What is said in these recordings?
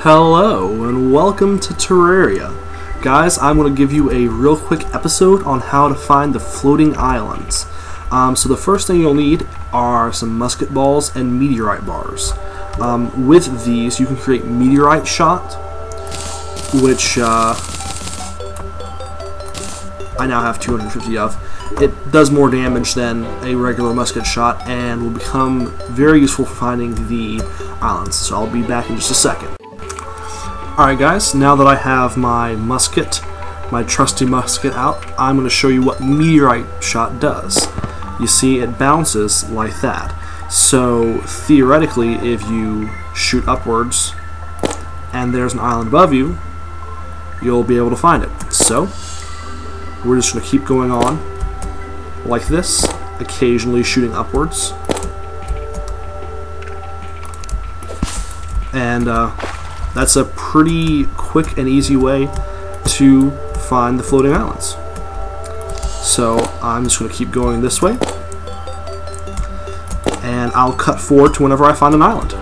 Hello and welcome to Terraria. Guys, I'm going to give you a real quick episode on how to find the floating islands. So the first thing you'll need are some musket balls and meteorite bars. With these you can create Meteorite Shot, which I now have 250 of. It does more damage than a regular musket shot and will become very useful for finding the islands. So I'll be back in just a second. Alright guys, now that I have my musket, my trusty musket out, I'm going to show you what Meteorite Shot does. You see, it bounces like that. So theoretically, if you shoot upwards and there's an island above you, you'll be able to find it. So we're just going to keep going on like this, occasionally shooting upwards. And that's a pretty quick and easy way to find the floating islands. So I'm just going to keep going this way, and I'll cut forward to whenever I find an island.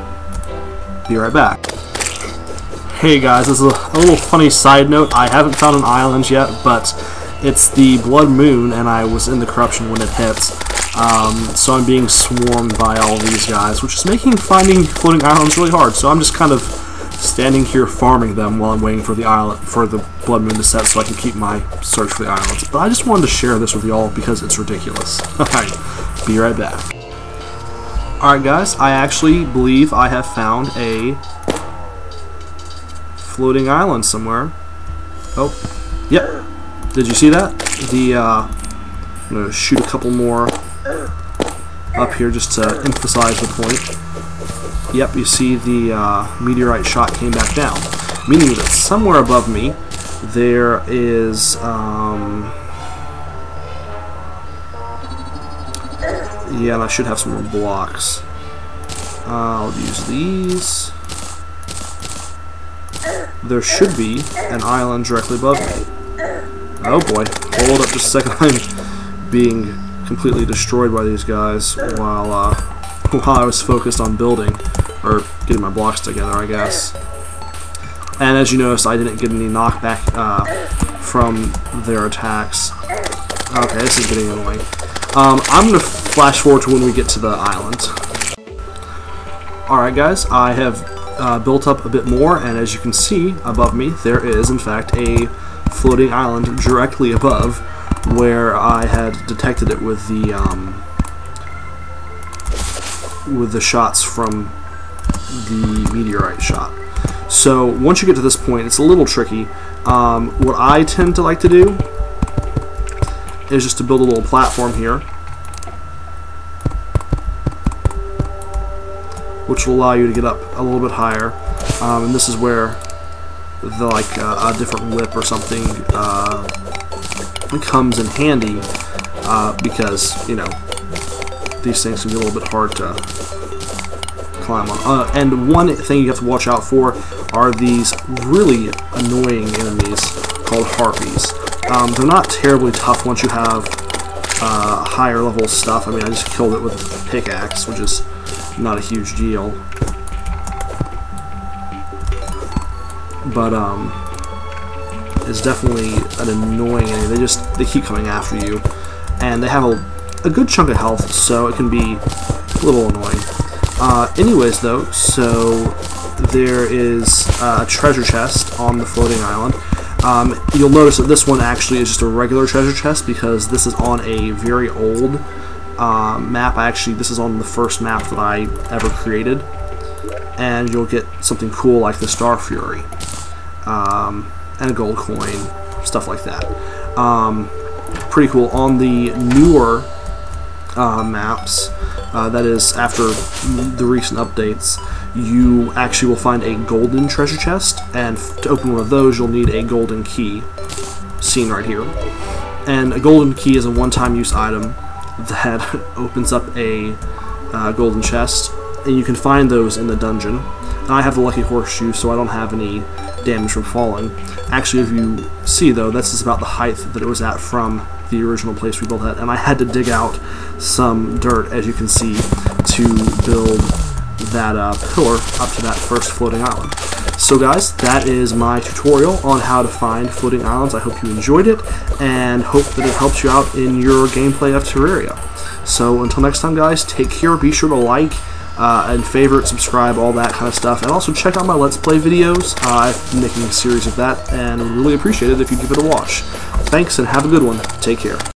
Be right back. Hey guys, this is a little funny side note. I haven't found an island yet, but it's the blood moon and I was in the corruption when it hits. So I'm being swarmed by all these guys, which is making finding floating islands really hard. So I'm just kind of standing here farming them while I'm waiting for the blood moon to set so I can keep my search for the islands. But I just wanted to share this with y'all because it's ridiculous. Alright, be right back. Alright guys, I actually believe I have found a floating island somewhere. Oh, yep. Did you see that? I'm going to shoot a couple more up here just to emphasize the point. Yep, you see the meteorite shot came back down, meaning that somewhere above me there is yeah, and I should have some more blocks. I'll use these. There should be an island directly above me. Oh boy, hold up just a second. I'm being completely destroyed by these guys while I was focused on building, or getting my blocks together, I guess. And as you notice, I didn't get any knockback from their attacks. Okay, this is getting annoying. I'm going to flash forward to when we get to the island. Alright guys, I have built up a bit more, and as you can see above me, there is in fact a floating island directly above where I had detected it with the shots from the meteorite shot. So once you get to this point, it's a little tricky. What I tend to like to do is just to build a little platform here, which will allow you to get up a little bit higher. And this is where a different whip or something comes in handy, because you know these things can be a little bit hard to climb on. And one thing you have to watch out for are these really annoying enemies called harpies. They're not terribly tough once you have higher level stuff. I mean, I just killed it with a pickaxe, which is not a huge deal. But it's definitely an annoying enemy. They keep coming after you, and they have a good chunk of health, so it can be a little annoying. Anyways though, so there is a treasure chest on the floating island. You'll notice that this one actually is just a regular treasure chest because this is on a very old map. This is on the first map that I ever created, and you'll get something cool like the Star Fury, and a gold coin, stuff like that. Pretty cool. On the newer maps, that is after the recent updates, you actually will find a golden treasure chest, and to open one of those you'll need a golden key, seen right here. And a golden key is a one-time use item that opens up a golden chest, and you can find those in the dungeon. And I have the lucky horseshoe, so I don't have any damage from falling. Actually, if you see though, this is about the height that it was at from the original place we built at, and I had to dig out some dirt, as you can see, to build that pillar up to that first floating island. So guys, that is my tutorial on how to find floating islands. I hope you enjoyed it, and hope that it helps you out in your gameplay of Terraria. So until next time guys, take care, be sure to like and favorite, subscribe, all that kind of stuff, and also check out my Let's Play videos. I've been making a series of that, and would really appreciate it if you give it a watch. Thanks, and have a good one. Take care.